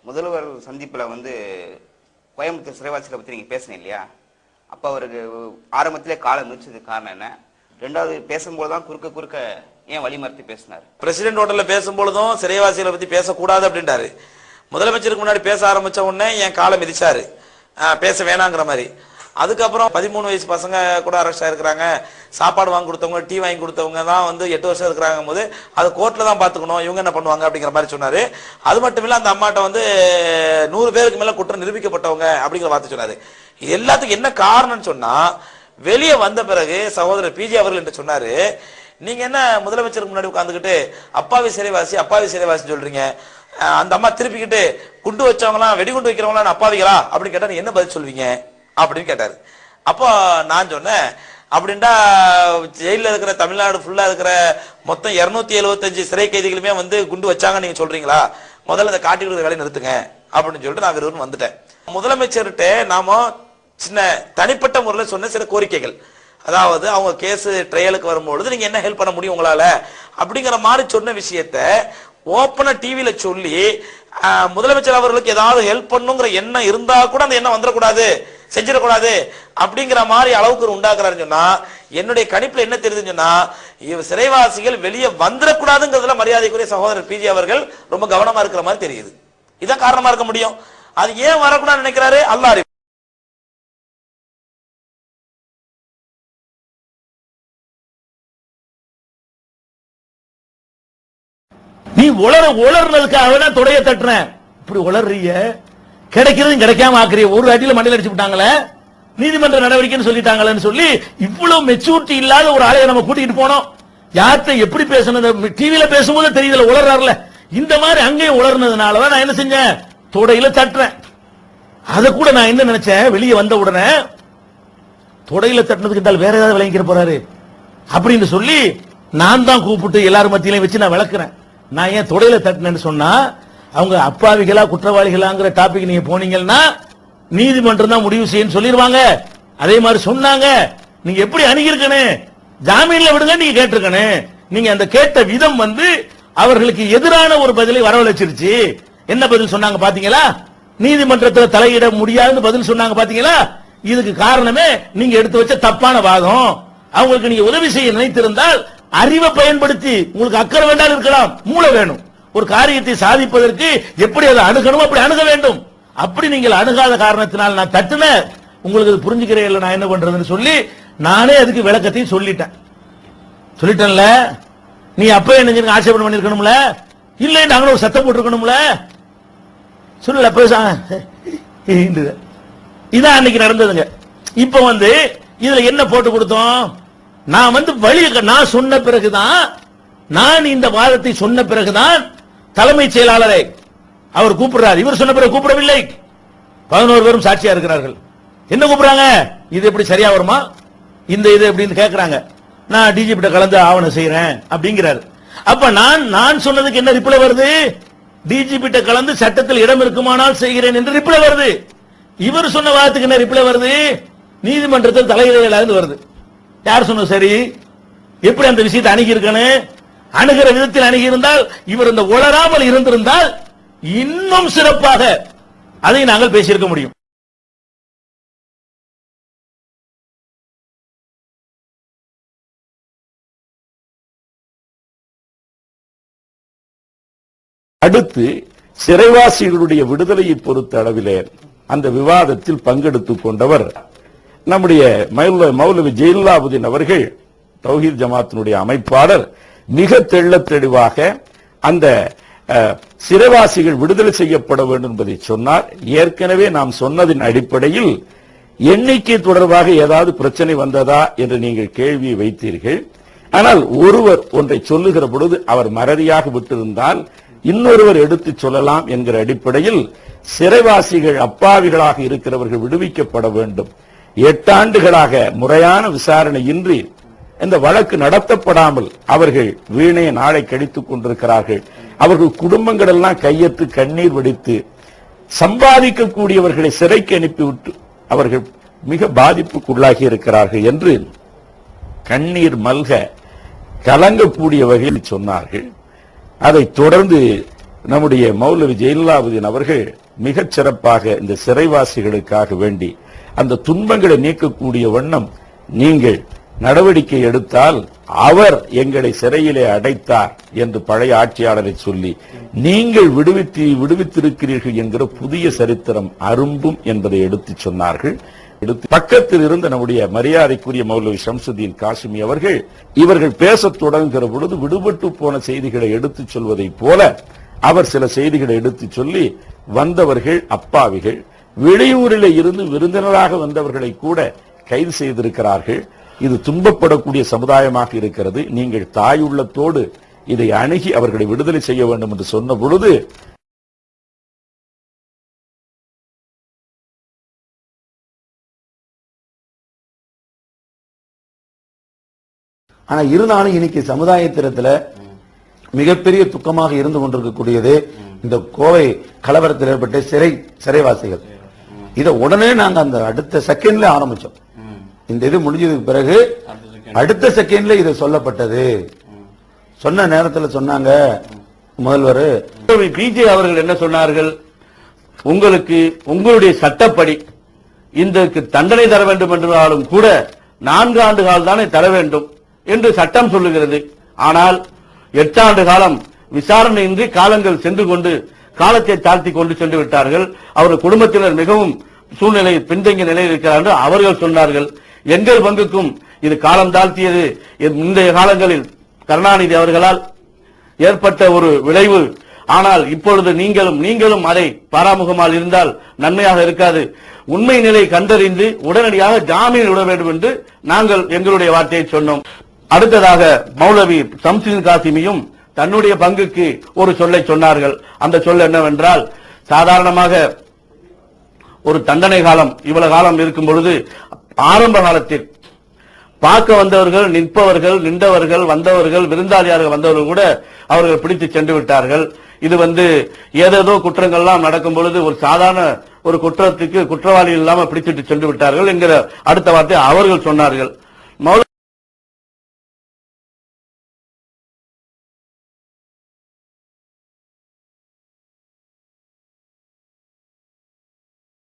முதல்வர் சந்திப்பில் கோயம்புத்தூர் சிறைவாசிகளை பற்றி நீங்கள் பேசுனீங்க இல்லையா? அப்போ அவருக்கு ஆரம்பத்திலே காலம் மிதிச்சதுக்கு காரணம் என்ன? ரெண்டாவது பேசும்போது தான் குறுக்க ஏன் வழிமறுத்து பேசினார்? பிரசிடென்ட் ஹோட்டல்ல பேசும்பொழுதும் சிறைவாசிகளை பத்தி பேசக்கூடாது அப்படின்றாரு. முதலமைச்சருக்கு முன்னாடி பேச ஆரம்பிச்ச உடனே என் காலை மிதிச்சாரு, பேச வேணாங்கிற மாதிரி. அதுக்கப்புறம் 13 வயசு பசங்க கூட அரெஸ்ட் ஆயிருக்கிறாங்க. சாப்பாடு வாங்கி கொடுத்தவங்க, டீ வாங்கி கொடுத்தவங்க தான் 8 வருஷம் இருக்கிறாங்க போது அது கோர்ட்ல தான் பாத்துக்கணும், இவங்க என்ன பண்ணுவாங்க அப்படிங்கிற மாதிரி சொன்னாரு. அது மட்டும் இல்ல, அந்த அம்மாட்ட 100 பேருக்கு மேல குற்றம் நிரூபிக்கப்பட்டவங்க அப்படிங்கிற வார்த்தை சொன்னாரு. எல்லாத்துக்கும் என்ன காரணம்னு சொன்னா, வெளியே வந்த பிறகு சகோதரர் பிஜி அவர்கள் என்று சொன்னாரு, நீங்க என்ன முதலமைச்சருக்கு முன்னாடி உட்காந்துக்கிட்டு அப்பாவி சிறைவாசி சொல்றீங்க, அந்த அம்மா திருப்பிக்கிட்டு குண்டு வச்சவங்களாம் வெடிகுண்டு வைக்கிறவங்களாம் அப்பாவிகளா அப்படின்னு கேட்டா நீ என்ன பதில் சொல்வீங்க அப்படின்னு கேட்டாரு. அப்போ நான் சொன்னேன், அப்படின்டா ஜெயில இருக்கிற தமிழ்நாடு ஃபுல்லா இருக்கிற மொத்தம் 275 சிறை கைதிகளுமே குண்டு வச்சாங்க நீங்க சொல்றீங்களா? முதல்ல இந்த காட்டி கொடுக்குற வேலையை நிறுத்துங்க அப்படின்னு சொல்லிட்டு நான் விரும்பு வந்துட்டேன். முதலமைச்சர்கிட்ட நாம சின்ன தனிப்பட்ட முறையில் சொன்ன சில கோரிக்கைகள், அதாவது அவங்க கேஸ் ட்ரையலுக்கு வரும்பொழுது நீங்க என்ன ஹெல்ப் பண்ண முடியும் உங்களால அப்படிங்கிற மாதிரி சொன்ன விஷயத்த ஓப்பனா டிவியில சொல்லி முதலமைச்சர் அவர்களுக்கு ஏதாவது ஹெல்ப் பண்ணுங்கிற எண்ணம் இருந்தா கூட அந்த எண்ணம் வந்துடக்கூடாது, செஞ்சிடக்கூடாது அப்படிங்கிற மாதிரி அளவுக்கு உண்டாக்குறாருன்னு சொன்னா, என்னுடைய கணிப்புல என்ன தெரியுதுன்னு சொன்னா, சிறைவாசிகள் வெளியே வந்துடக்கூடாதுங்கிறதுல மரியாதைக்குரிய சகோதரர் பிஜி அவர்கள் ரொம்ப கவனமா இருக்கிற மாதிரி தெரியுது. இதான் காரணமா இருக்க முடியும். அது ஏன் வரக்கூடாதுன்னு நினைக்கிறாரு அல்லாஹ் அறிவார். நீ உளர்னதுக்காக தான் தொடைய தட்டுறேன். இப்படி உளர்றீங்க, கிடைக்கிறதும் கிடைக்காம ஆக்குறீங்க. ஒரு அடியில மண்ணில் அடிச்சு விட்டாங்களே, நீதிமன்ற நடவடிக்கைன்னு சொல்லிட்டாங்களேன்னு சொல்லி இவ்வளவு மெச்சூரிட்டி இல்லாத ஒரு ஆளைய நம்ம கூட்டிட்டு போனோம். யார்கிட்ட எப்படி பேசணும் டிவியில பேசும்போது தெரியல, உளர்றாருல. இந்த மாதிரி அங்கேயும் உளர்னதுனாலதான் நான் என்ன செஞ்சேன், தொடையில தட்டுறேன். அதை கூட நான் என்ன நினைச்சேன், வெளியே வந்த உடனே தொடையில தட்டினதுக்கு வேற ஏதாவது விளங்கிக்கிற போறாரு அப்படின்னு சொல்லி நான் தான் கூப்பிட்டு எல்லாரும் மத்தியிலையும் வச்சு நான் விளக்குறேன். நான் ஏன் தொடையில தட்டினேன்னு சொன்னா, அவங்க அப்பாவிகளா குற்றவாளிகளாங்கிற டாபிக் நீங்க போனீங்கன்னா நீதிமன்றம் தான் முடிவு செய்யும் சொல்லிடுவாங்க. அதே மாதிரி சொன்னாங்க. நீங்க எப்படி அணுகிருக்கணும், ஜாமீன்ல விடுங்க நீங்க கேட்டிருக்கணும். நீங்க அந்த கேட்ட விதம் அவர்களுக்கு எதிரான ஒரு பதிலை வரவழைச்சிருச்சு. என்ன பதில் சொன்னாங்க பாத்தீங்களா? நீதிமன்றத்தில் தலையிட முடியாதுன்னு பதில் சொன்னாங்க பாத்தீங்களா? இதுக்கு காரணமே நீங்க எடுத்து வச்ச தப்பான வாதம். அவங்களுக்கு நீங்க உதவி செய்ய நினைத்திருந்தால் அறிவை பயன்படுத்தி, உங்களுக்கு அக்கறை வேண்டாம் இருக்கலாம், மூளை வேணும். ஒரு காரியத்தை சாதிப்பதற்கு எப்படி அதை அணுகணும் அப்படி அணுக வேண்டும். அப்படி நீங்கள் அணுகாத காரணத்தினால் நான் தட்டுன, உங்களுக்கு புரிஞ்சுக்கிறேன் நான் என்ன பண்றதுன்னு சொல்லி நானே அதுக்கு விளக்கத்தையும் சொல்லிட்டேன்ல. நீ அப்ப என்ன ஆட்சேபனை பண்ணிருக்கணும்ல, இல்லை நாங்களும் ஒரு சத்தம் போட்டிருக்கணும்ல, சொல்லல. இதான் அன்னைக்கு நடந்ததுங்க. இப்ப இதுல என்ன போட்டு கொடுத்தோம், நான் வழி நான் சொன்ன பிறகுதான், நான் இந்த வாதத்தை சொன்ன பிறகுதான் தலைமைச் செயலாளரை அவர் கூப்பிடுறார். இவர் சொன்ன பிறகு கூப்பிடவில்லை. 11 பேரும் சாட்சியா இருக்கிறார்கள். என்ன கூப்பிடுறாங்க, இது எப்படி சரியா வருமா, இந்த இது எப்படின்னு கேட்கிறாங்க. நான் டிஜிபி கலந்து ஆவணம் செய்யறேன் அப்படிங்கிறாரு. அப்ப நான் சொன்னதுக்கு என்ன ரிப்ளை வருது, டிஜிபி கலந்து சட்டத்தில் இடம் இருக்குமானால் செய்கிறேன் என்று ரிப்ளை வருது. இவர் சொன்ன வாதத்துக்கு என்ன ரிப்ளை வருது, நீதிமன்றத்தில் தலையிடல வருது. யார் சொன்ன சரி, எப்படி அந்த விஷயத்தை அணுகி இருக்கணும், அணுகிற விதத்தில் அணுகி இருந்தால், இவர் இந்த உளராமல் இருந்திருந்தால் இன்னும் சிறப்பாக அதை நாங்கள் பேசியிருக்க முடியும். அடுத்து சிறைவாசிகளுடைய விடுதலையை பொறுத்த அளவிலே அந்த விவாதத்தில் பங்கெடுத்துக் கொண்டவர் நம்முடைய மௌலவி ஜெயிலாபுதீன் அவர்கள், தௌஹீத் ஜமாத்தினுடைய அமைப்பாளர். மிக தெள்ளத் தெளிவாக அந்த சிறைவாசிகள் விடுதலை செய்யப்பட வேண்டும் என்பதை சொன்னார். ஏற்கனவே நாம் சொன்னதின் அடிப்படையில் எண்ணிக்கை தொடர்பாக ஏதாவது பிரச்சனை வந்ததா என்று நீங்கள் கேள்வியை வைத்தீர்கள். ஆனால் ஒருவர் ஒன்றை சொல்லுகிற பொழுது அவர் மறதியாக விட்டிருந்தால் இன்னொருவர் எடுத்து சொல்லலாம் என்கிற அடிப்படையில் சிறைவாசிகள் அப்பாவிகளாக இருக்கிறவர்கள் விடுவிக்கப்பட வேண்டும். 8 ஆண்டுகளாக முறையான விசாரணை இன்றி இந்த வழக்கு நடத்தப்படாமல் அவர்கள் வீணைய நாளை கழித்துக் கொண்டிருக்கிறார்கள். அவர்கள் குடும்பங்கள் எல்லாம் கையெத்து கண்ணீர் வடித்து சம்பாதிக்கக்கூடியவர்களை சிறைக்கு அனுப்பிவிட்டு அவர்கள் மிக பாதிப்புக்குள்ளாகி இருக்கிறார்கள் என்று கண்ணீர் மல்க கலங்கக்கூடிய வகையில் சொன்னார்கள். அதை தொடர்ந்து நம்முடைய மௌலவி ஜெயிலாபுதீன் அவர்கள் மிகச் சிறப்பாக இந்த சிறைவாசிகளுக்காக வேண்டி அந்த துன்பங்களை நீக்கக்கூடிய வண்ணம் நீங்கள் நடவடிக்கை எடுத்தால் அவர் எங்களை சிறையிலே அடைத்தார் என்று பழைய ஆட்சியாளரை சொல்லி நீங்கள் விடுவித்திருக்கிறீர்கள் என்கிற புதிய சரித்திரம் அரும்பும் என்பதை எடுத்துச் சொன்னார்கள். பக்கத்தில் இருந்த நம்முடைய மரியாதைக்குரிய மௌலவி ஷம்சுதீன் காசிமி அவர்கள் இவர்கள் பேசத் தொடங்குகிற பொழுது விடுபட்டு போன செய்திகளை எடுத்துச் சொல்வதைப் போல அவர் சில செய்திகளை எடுத்துச் சொல்லி வந்தவர்கள் அப்பாவிகள், வெளியூரில் இருந்து விருந்தினராக வந்தவர்களை கூட கைது செய்திருக்கிறார்கள். இது துன்பப்படக்கூடிய சமுதாயமாக இருக்கிறது. நீங்கள் தாயுள்ளத்தோடு இதை அணுகி அவர்களை விடுதலை செய்ய வேண்டும் என்று சொன்ன பொழுது ஆனா இருந்தாலும் இன்னைக்கு சமுதாயத்திரத்துல மிகப்பெரிய துக்கமாக இருந்து கொண்டிருக்கக்கூடியது இந்த கோவை கலவரத்தில் ஏற்பட்ட சிறைவாசிகள். இதை உடனே நாங்க அந்த அடுத்த செகண்ட்ல ஆரம்பிச்சோம். இந்த இது முடிஞ்சதுக்கு பிறகு அடுத்த செகண்ட்ல இது சொல்லப்பட்டது. சொன்ன நேரத்தில் சொன்னாங்க முதல்வர் பிஜே அவர்கள் என்ன சொன்னார்கள், உங்களுக்கு உங்களுடைய சட்டப்படி இதற்கு தண்டனை தர வேண்டும் என்றாலும் கூட 4 ஆண்டு காலம் தானே தர வேண்டும் என்று சட்டம் சொல்லுகிறது. ஆனால் 8 ஆண்டு காலம் விசாரணையின்றி காலங்கள் சென்று கொண்டு காலத்தை தாழ்த்தி கொண்டு சென்று விட்டார்கள். அவர்கள் குடும்பத்தினர் மிகவும் சூழ்நிலை பின்தங்கிய நிலையில் இருக்கிறார்கள். அவர்கள் சொன்னார்கள், எங்கள் பங்குக்கும் இது காலம் தாழ்த்தியது. முந்தைய காலங்களில் கருணாநிதி அவர்களால் ஏற்பட்ட ஒரு விளைவு. ஆனால் இப்பொழுது நீங்களும் அதை பாராமுகமாக இருந்தால் நன்மையாக இருக்காது. உண்மை நிலை கண்டறிந்து உடனடியாக ஜாமீன் விட வேண்டும் என்று நாங்கள் எங்களுடைய வார்த்தையை சொன்னோம். அடுத்ததாக மௌலவி ஷம்சுதீன் காசிமியும் தன்னுடைய பங்குக்கு ஒரு சொல்லை சொன்னார்கள். அந்த சொல் என்னவென்றால், சாதாரணமாக ஒரு தண்டனை காலம் இவ்வளவு காலம் இருக்கும் பொழுது ஆரம்ப காலத்தில் பார்க்க வந்தவர்கள், நிற்பவர்கள், நின்றவர்கள், வந்தவர்கள், விருந்தாளியாக வந்தவர்கள் கூட அவர்கள் பிடித்து சென்று விட்டார்கள். இது ஏதேதோ குற்றங்கள்லாம் நடக்கும் பொழுது ஒரு சாதாரண ஒரு குற்றத்துக்கு குற்றவாளி இல்லாமல் பிடிச்சிட்டு சென்று விட்டார்கள் என்கிற அடுத்த வார்த்தை அவர்கள் சொன்னார்கள்.